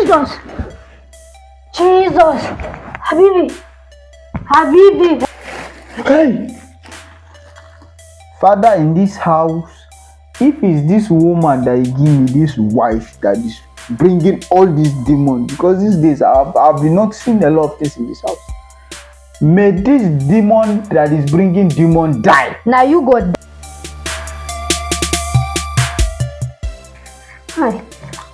Jesus! Jesus! Habibi! Habibi! Hey! Father, in this house, if it's this woman that give me this wife that is bringing all these demons, because these days I've been noticing a lot of things in this house. May this demon that is bringing demon die. Now you got. Hi,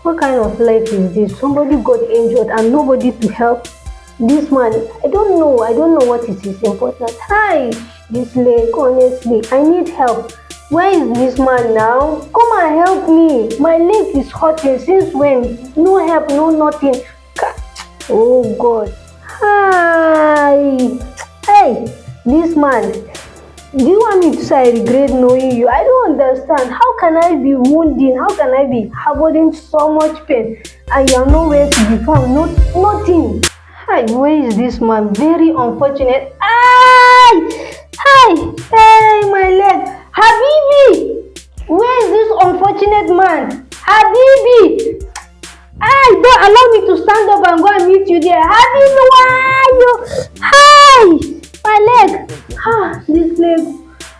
what kind of life is this? Somebody got injured and nobody to help. This man, I don't know what is his importance. Hi, this leg, honestly, I need help. Where is this man now? Come and help me. My leg is hurting. Since when? No help, no nothing. Oh God. Hi. Hey, this man. Do you want me to say I regret knowing you? I don't understand. How can I be wounded? How can I be harboring so much pain? And you are nowhere to be found. Nothing. Hi, where is this man? Very unfortunate. Hi! Hi! Hey, my leg. Habibi! Where is this unfortunate man? Habibi! Hi, don't allow me to stand up and go and meet you there. Habibi, why are you? Hi! My leg. This leg.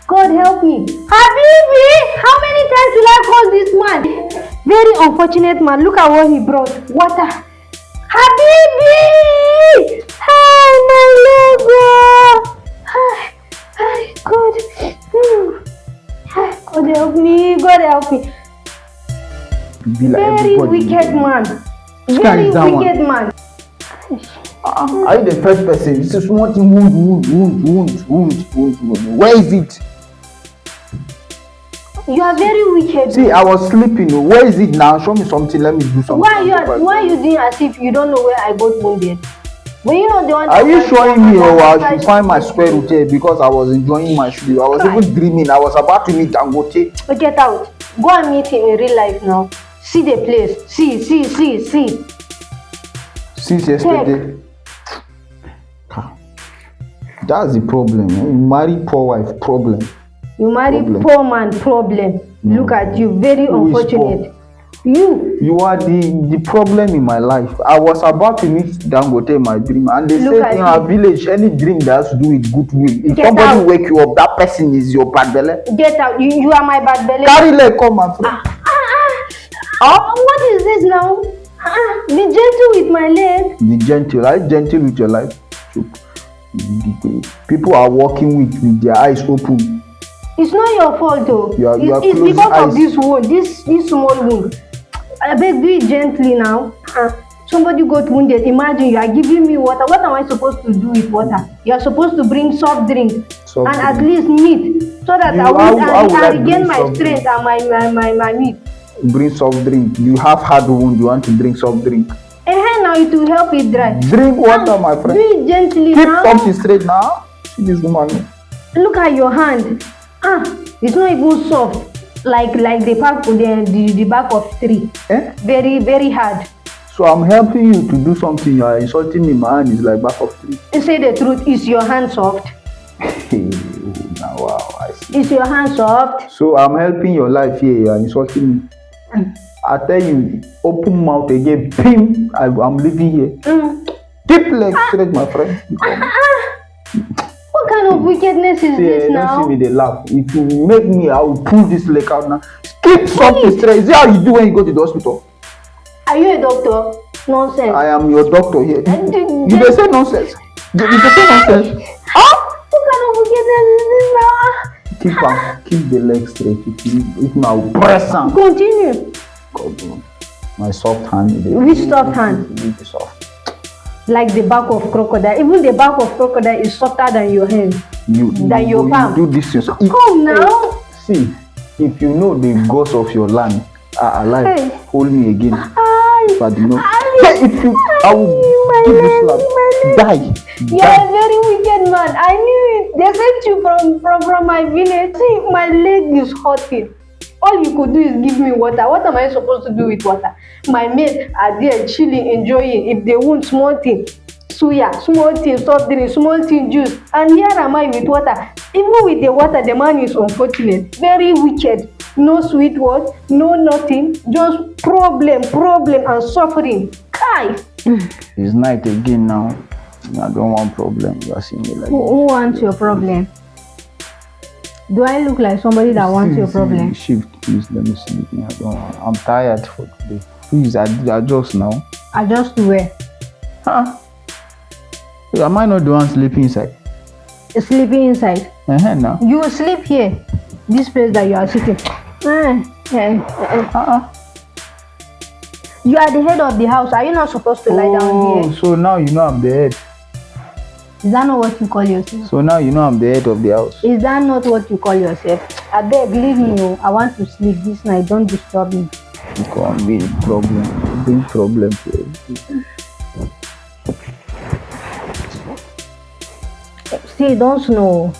God help me. Habibi! How many times will I call this man? Very unfortunate man. Look at what he brought. Water. Habibi! Hi, my leg. Hi, God. God help me. God help me. Very wicked man. Very wicked man. Are you the first person? This is what wound. Where is it? You are very wicked. See, I was sleeping. Where is it now? Show me something. Let me do something. Why are you doing as if you don't know where I got wounded? But you know the one. Are you showing me or I should find my square root here because I was enjoying my sleep? I was even dreaming. I was about to meet Dangote. Get out. Go and meet him in real life now. See the place. See. Since yesterday. That's the problem. You marry poor wife, problem. You marry poor man, problem. Look at you, very unfortunate. You are the problem in my life. I was about to meet Dangote in my dream, and they said in our village, any dream that has to do with goodwill. If somebody wake you up, that person is your bad belly. Get out. You are my bad belly. Carry leg, come my friend. What is this now? Be gentle with my leg. Be gentle. Are you gentle with your life? People are walking with their eyes open. It's not your fault though. It's because of this wound, this small wound. I beg, do it gently now. Somebody got wounded. Imagine you are giving me water. What am I supposed to do with water? You are supposed to bring soft drink and at least meat, so that I regain my strength and my meat. Bring soft drink. You have hard wound. You want to drink soft drink. Now it will help it dry. Drink water, my friend. Do it gently Keep now. something straight now. See this woman. Look at your hand. It's not even soft. Like the back of tree. Very, very hard. So I'm helping you to do something. You are insulting me. My hand is like back of tree. Say the truth. Is your hand soft? Now, wow, I see. Is your hand soft? So I'm helping your life here. You are insulting me. I tell you, open mouth again. Pim, I'm leaving here. Keep legs straight, my friend. What kind of wickedness is this now? Don't see me, they laugh. If you make me, I will pull this leg out now. Keep something straight. Is that how you do when you go to the hospital? Are you a doctor? Nonsense. I am your doctor here. You say nonsense. You say nonsense. What kind of wickedness is this now? Keep the leg straight. If not, I will press on. Continue. God, my soft hand. Which soft hand? Really soft. Like the back of crocodile. Even the back of crocodile is softer than your hand. Than your palm. You do this yourself. Come now. See, if you know the ghosts of your land are alive, hold me again. If I do not. I will give you slap. Die. You are a very wicked man. I knew it. They sent you from my village. See, my leg is hurting. All you could do is give me water. What am I supposed to do with water? My mates are there chilling, enjoying. If they want small thing, suya, small thing, soft drink, small thing, juice. And here am I with water. Even with the water, the man is unfortunate. Very wicked. no sweet word, no nothing, just problem and suffering. Kai. It's night again now. I don't want problem. You are seeing me like Who wants your problem? Do I look like somebody that wants your problem? Shift, please. Let me sleep. I don't want. I'm tired for today. Please, adjust now. Adjust to where? Huh? Am I not the one sleeping inside? Sleeping inside? Now. You will sleep here. This place that you are sitting. You are the head of the house. Are you not supposed to lie down here? So now you know I'm the head. Is that not what you call yourself? So now you know I'm the head of the house. Is that not what you call yourself? I beg, leave me. Oh. I want to sleep this night. Don't disturb me. You can't be a problem. Big problem for everything. See, don't snore.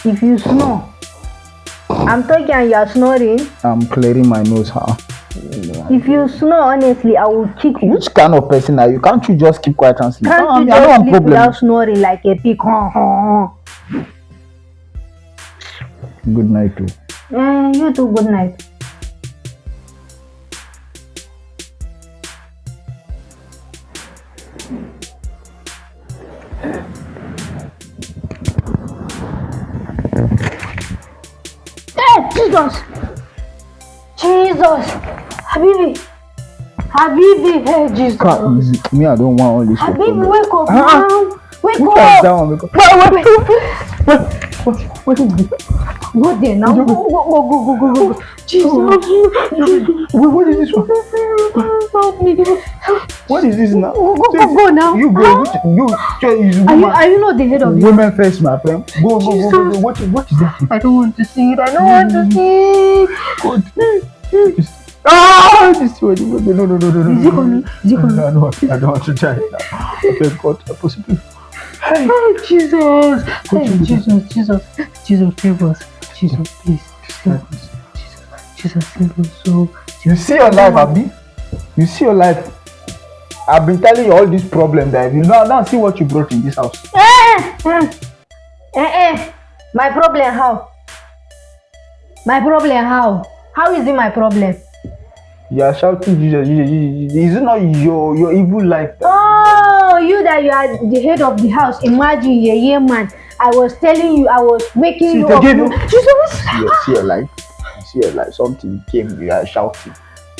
If you snore, I'm talking and you're snoring. I'm clearing my nose, huh? If you snore, honestly, I will kick you. Which kind of person are you? Can't you just keep quiet and sleep? Can't you just sleep without snoring like a pig? Good night, too. You too, good night. Jesus! Habibi, hey Jesus! Me, I don't want all this. Habibi, wake up now! Wake up! What is this? Go there now. Go. Jesus! What is this one? Help me. What is this now? Go now. You go. Are you not the head of the women first, my friend? Go. What is that? I don't want to see it. I don't want to see it. God. This way. No. Is it coming? I don't want to try it now. Okay, God, possibly. Hey, Jesus! Jesus, save us. Jesus, please. Jesus, save us. So, you see your life, Abi? You see your life? I've been telling you all these problems that you now see what you brought in this house. My problem how? How is it my problem? You are shouting Jesus. Is it not your evil life? Oh, you are the head of the house. Imagine yeah, man. I was telling you, I was waking you up. Jesus. You see your life. Something came. You are shouting.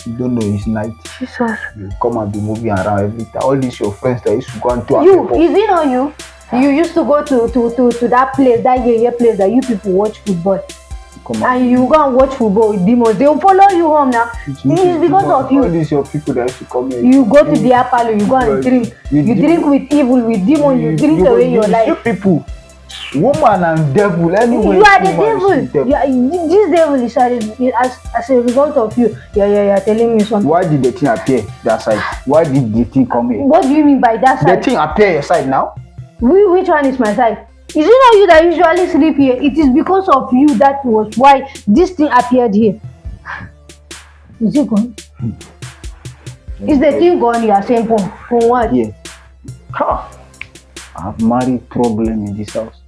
You don't know it's night. Jesus. You come and be moving around every time. All these your friends that used to go and do. Is it not you? You used to go to that place, that place that you people watch football. And you go and watch football with demons. They will follow you home now. It's because of you. All these your people that used to come here. You go to the parlor, you go and drink. You drink with evil, with demons. You drink away your life. You people, woman and devil. Anyway, you are the devil. This devil is as a result of you. You're telling me something. Why did the thing appear that side? Why did the thing come here? What do you mean by that side? The thing appear your side now. Which one is my side? Is it not you that usually sleep here? It is because of you that was why this thing appeared here. Is it gone? Is the thing gone? You are saying from what? Yeah. I have married problem in this house.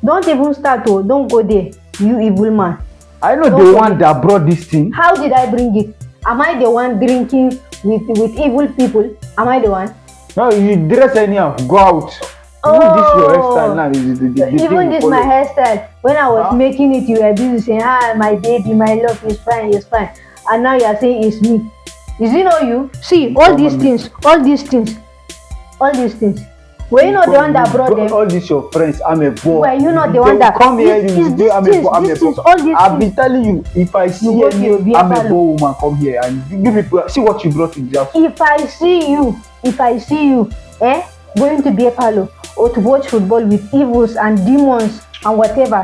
Don't even start. Don't go there. You evil man. I know the one that brought this thing. How did I bring it? Am I the one drinking with evil people? Am I the one? No, you dress anyhow. Go out. Even this your hairstyle now. Even this my hairstyle. When I was making it, you were busy saying, my baby, my love is fine. And now you are saying it's me. Is it not you? See, all these things. Were you not the one that brought them? All these your friends, I'm a boy. Were you not the one that come here? I've been telling you, if I see any I'm a boy woman come here and give me see what you brought in the house. If I see you, going to be a palo or to watch football with evils and demons and whatever.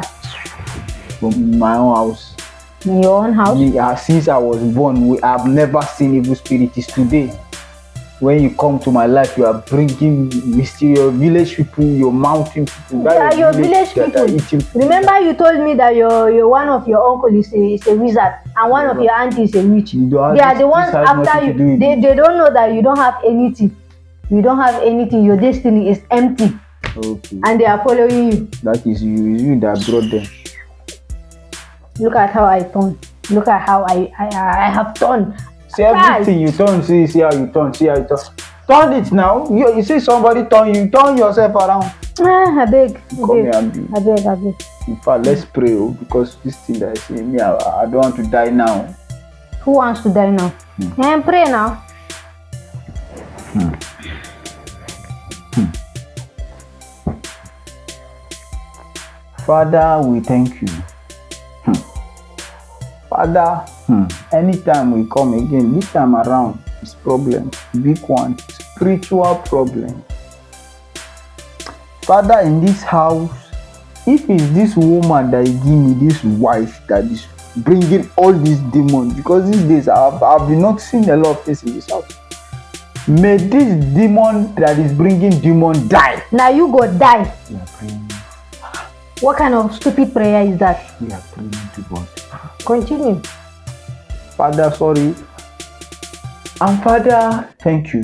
From my own house. In your own house? Yeah, since I was born, I've never seen evil spirits. Today, when you come to my life, you are bringing mysterious village people, your mountain people. Your village people. Remember you told me that your one of your uncle is a wizard and one of your auntie is a witch. They are the ones after you. They don't know that you don't have anything. You don't have anything. Your destiny is empty. Okay. And they are following you. That is you. It's you that brought them. Look at how I turn. Look at how I have done. See everything you turn, see how you turn, see how you turn. Turn it now. You see somebody turn you, turn yourself around. I beg. Come here and be. I beg. In fact, let's pray, because this thing that I see me, I don't want to die now. Who wants to die now? And pray now. Father, we thank you. Father, anytime we come again, this time around, it's problem, big one, spiritual problem. Father, in this house, if it's this woman that give me this wife that is bringing all these demons, because these days I've been noticing a lot of things in this house. May this demon that is bringing demon die. Now you go die. We are praying. What kind of stupid prayer is that? We are praying to God. Continue. Father, sorry. And Father, thank you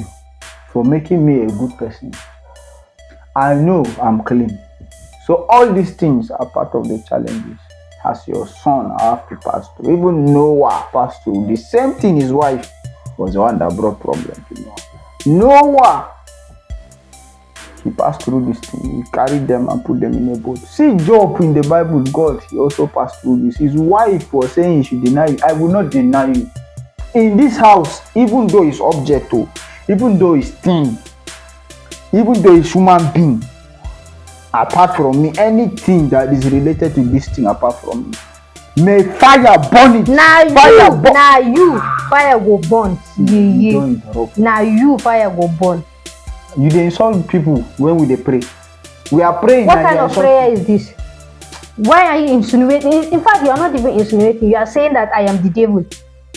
for making me a good person. I know I'm clean. So all these things are part of the challenges. As your son, I have to pass through. Even Noah passed through. The same thing his wife was the one that brought problem to Noah. Noah, he passed through this thing. He carried them and put them in a boat. See Job in the Bible, God, he also passed through this. His wife was saying he should deny you. I will not deny you. In this house, even though it's object, even though it's thing, even though it's human being, apart from me, anything that is related to this thing apart from me, may fire burn it. Now you fire go burn. Don't interrupt. Now you fire go burn. You dey insult people when we dey pray. We are praying. What kind of prayer is this? Why are you insinuating? In fact, you are not even insinuating. You are saying that I am the devil.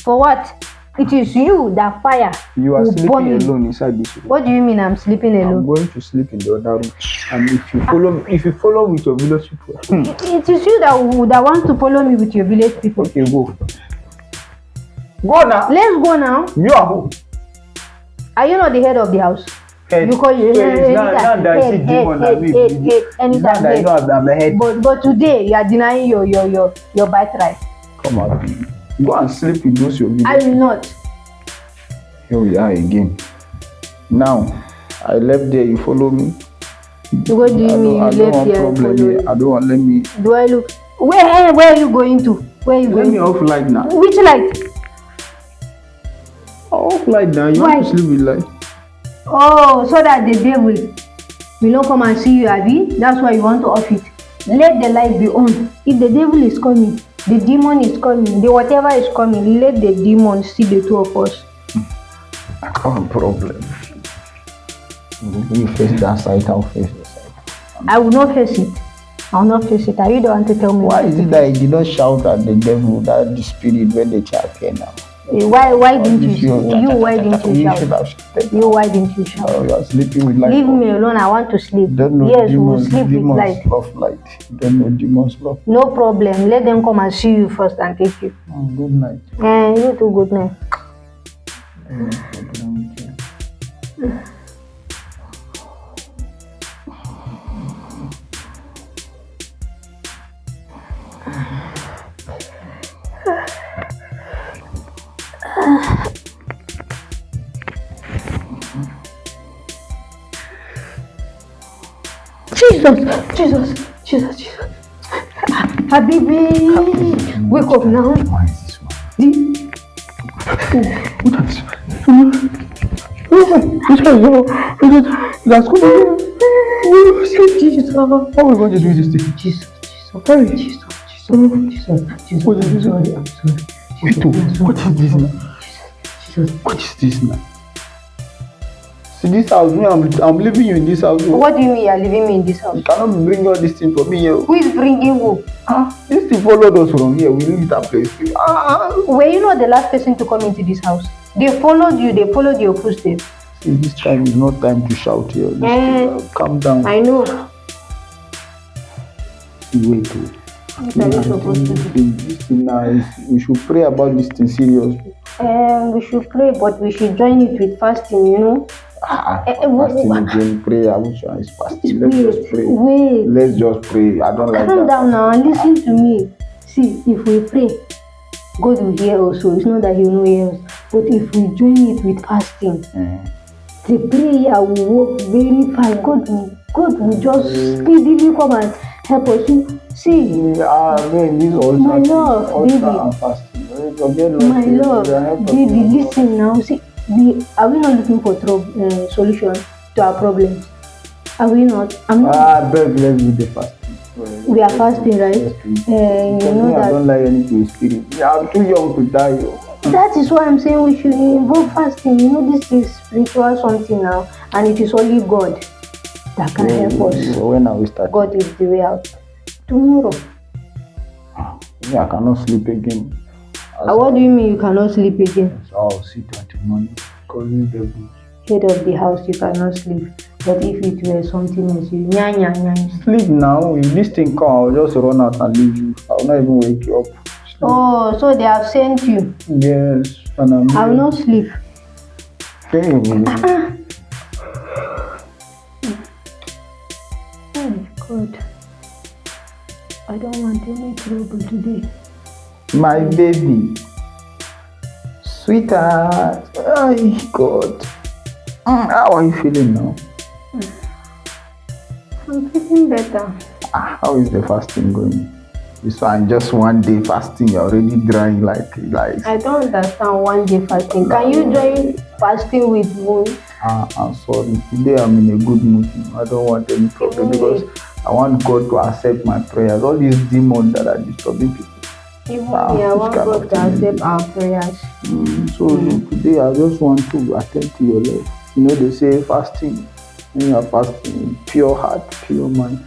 For what? It is you that fire. You are sleeping alone inside this room. What do you mean I'm sleeping alone? I'm going to sleep in the other room. And if you follow with your village people. It is you that want to follow me with your village people. Okay, go. Go now. Let's go now. You are who? Are you not the head of the house? Head. Because you Now that I see demon and me. But today you are denying your birthright. Come on. Go and sleep with those your village. I will not. Here we are again. Now, I left there, you follow me. What do you mean you left there? I don't want, let me. Do I look? Where are you going to? Where are you let going? Me off light now. Which light? Off light now. You Why? want to sleep with light? Oh, so that the devil will not come and see you, Abby. That's why you want to off it. Let the light be on. If the devil is coming, the demon is coming, the whatever is coming, let the demon see the two of us. I can't have a problem. You face that side, I'll face the side. I will not face it. I will not face it. Are you the one to tell me? Why is it that you did not shout at the devil, that the spirit when they chat here now? Why didn't you? Why didn't you shout? Why didn't you shout? Oh, you are sleeping with light. Leave me alone. I want to sleep. Yes, we will sleep with light. Love light. Don't know demons love. No problem. Let them come and see you first and take you. Good night. You too. Good night. Jesus. Habibi, wake up now. Why is this one? Jesus. How are we going to do this thing? Jesus. Sorry. Jesus. What is this? I'm sorry. Wait, what is this now? Jesus. What is this now? See this house, I'm leaving you in this house. What do you mean you are leaving me in this house? You cannot bring all this thing for me here. Who is bringing who? This thing followed us from here. We leave that place. Were you not the last person to come into this house? They followed you. They followed your footsteps. See, this time is not time to shout here. Calm down. I know. Wait. What are you supposed to do? This thing now is, we should pray about this thing seriously. We should pray, but we should join it with fasting, you know. Fasting again, prayer. Which one is fasting? Let's just pray. Wait. Let's just pray. I don't like that. Calm down now and listen to me. See, if we pray, God will hear us. So it's not that He will not hear us. But if we join it with fasting, the prayer will work very fast. God will just speedily come and help us. See, this also my love, baby. and fasting. My love, baby, listen now. See, are we not looking for solution to our problems? Are we not? I'm not. Babe, let's do the fasting. We are fasting, right? You know I that. don't like anything spirit. I'm too young to die. That is why I'm saying we should involve fasting. You know, this is spiritual something now, and it is only God that can help us. When are we starting? God is the way out. Tomorrow. Yeah, I cannot sleep again. What do you mean you cannot sleep again? So I'll sit at the morning. Calling the Head of the house, you cannot sleep. But if it were something else, you sleep now. If this thing come, I'll just run out and leave you. I'll not even wake you up. Sleep. Oh, so they have sent you? Yes, and I will not sleep. Hey. Oh God, I don't want any trouble today. My baby, sweetheart. Oh God, how are you feeling now? I'm feeling better. How is the fasting going? This one just one day fasting, you're already drying like. I don't understand one day fasting. Can you join fasting with me? I'm sorry. Today I'm in a good mood. I don't want any problem because I want God to accept my prayers. All these demons that are disturbing people. Even I want God to accept our prayers. So today I just want to attend to your life. You know, they say fasting, when you are fasting, pure heart, pure mind,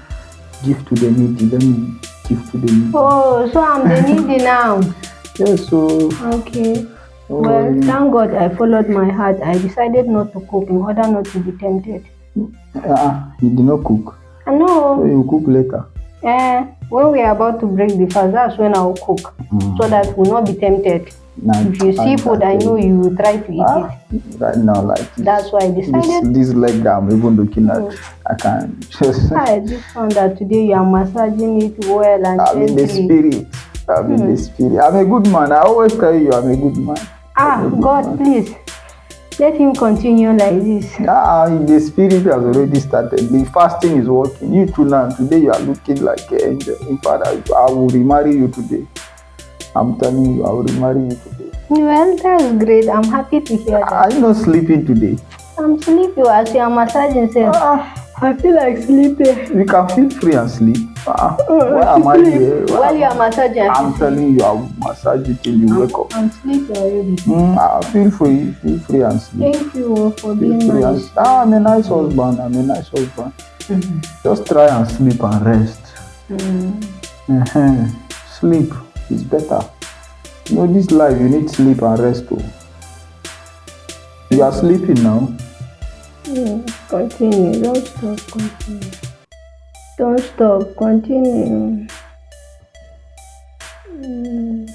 give to the needy. Let me give to the needy. Oh, so I'm the needy now. Yes, so. Okay. Well, thank God I followed my heart. I decided not to cook in order not to be tempted. You did not cook? I know. So you cook later? When we are about to break the fast, that's when I'll cook. So that we'll not be tempted. If you see food, I know you will try to eat it. Right now, like this. That's why I decided. This leg that I'm even looking at, I can't just. I just found that today you are massaging it well and I'm in the spirit. I'm in the spirit. I'm a good man. I always tell you I'm a good man. God, please. Let him continue like this. The spirit has already started. The fasting is working. You too now. Today you are looking like an angel. In fact, I will remarry you today. I'm telling you, I will remarry you today. Well, that's great. I'm happy to hear that. Are you not sleeping today? I'm sleepy as you are massaging self. I feel like sleeping. You can feel free and sleep. Why am I here? While you are massaging, I'm telling you, I'll massage you till you wake up. I'm sleepy already. Feel free and sleep. Thank you for being nice. I'm a nice husband. Just try and sleep and rest. Sleep is better. You know, this life, you need sleep and rest too. You are sleeping now. Continue. Don't stop. Continue. Don't stop. Continue.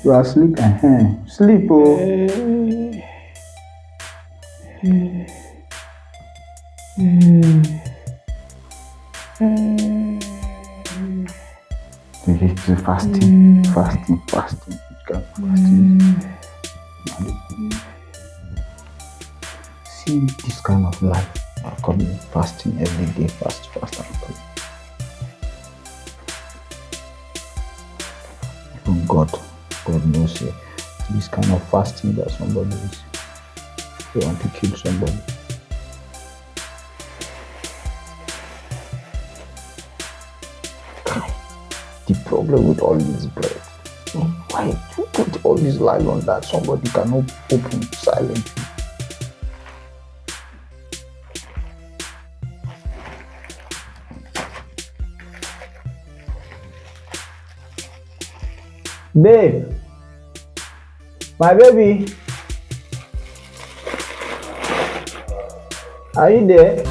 You are sleeping. Sleep, Fasting. See this kind of life. I'm coming fasting every day. Fast. Even God knows this kind of fasting that somebody is. They want to kill somebody. The problem with all this bread, why you put all this lie on that somebody cannot open silently? Babe, my baby, are you there?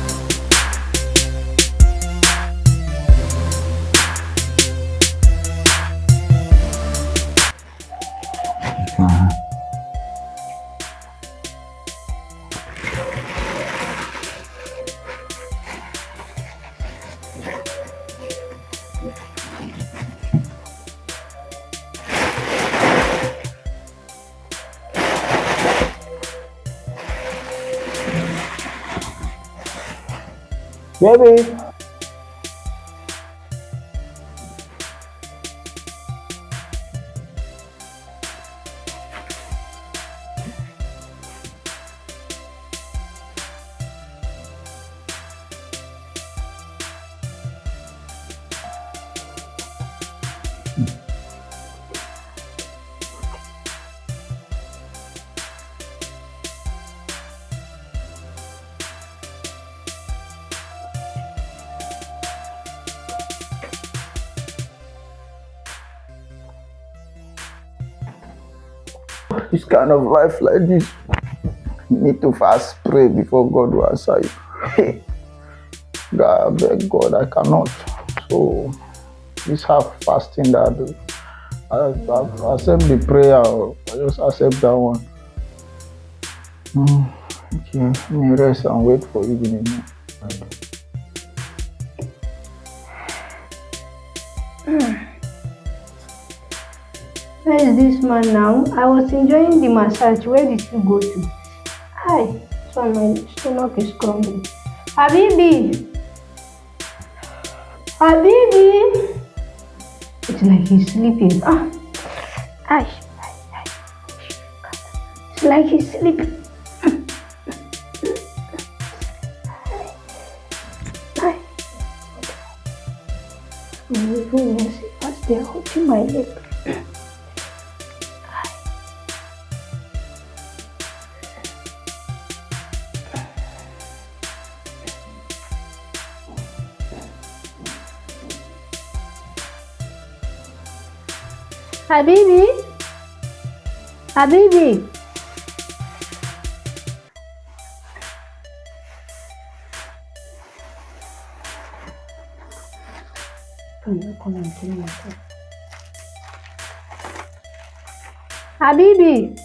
Baby. This kind of life like this, you need to fast pray before God will answer you. God, I beg God, I cannot. So, this half fasting that I do, I accept the prayer, I just accept that one. Okay, let me rest and wait for evening. Where is this man now? I was enjoying the massage. Where did you go to? Hi. So my stomach is crumbling. Habibi! Habibi! It's like he's sleeping. Ay. It's like he's sleeping. Ay. I'm even messy as they're hurting my leg. Habibi? Habibi? Can you come and kill myself? Habibi?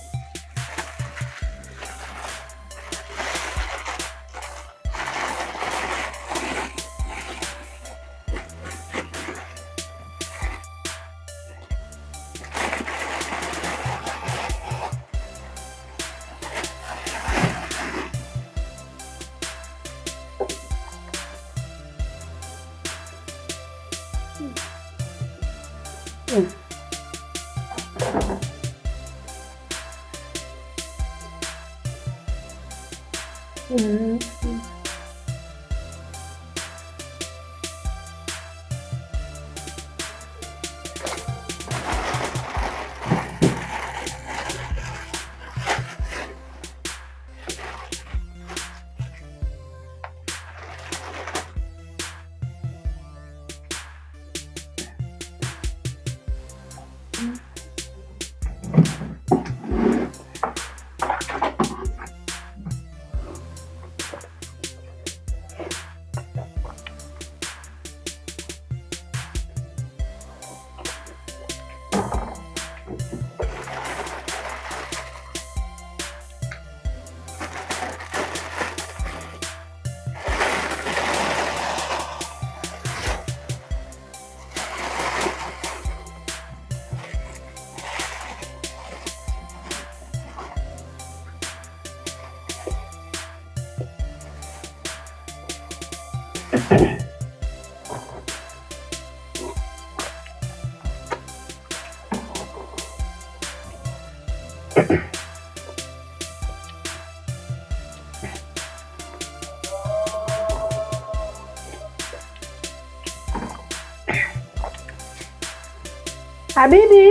Habibi?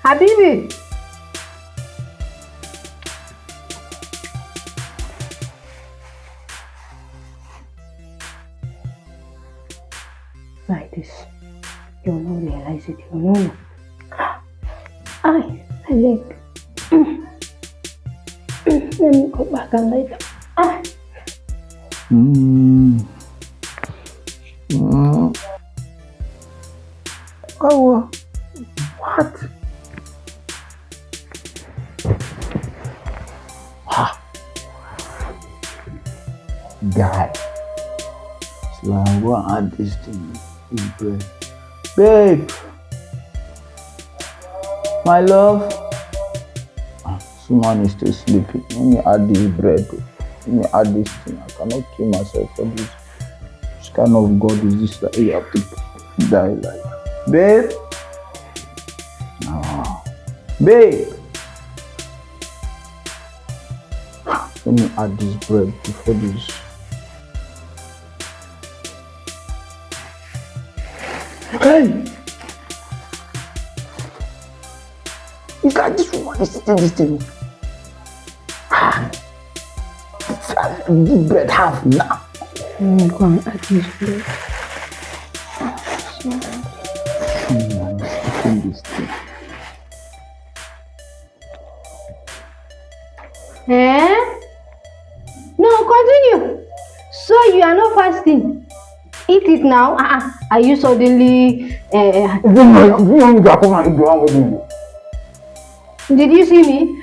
Habibi? Like this. You will not realize it. You will not. Ay, my leg. Let me go back and lie down. Oh, what? Guy. So I'm going to add this thing in bread. Babe! My love? Someone is still sleeping. Let me add this bread Let me add this thing. I cannot kill myself for this. Which kind of God is this that you have to die like? Babe? No. Babe! Let me add this bread before this. Hey! It's like this woman is eating this thing. This bread half now. Let me go and add this bread. I'm eating this thing. No, continue. So you are not fasting. Eat it now. Are you suddenly? Did you see me?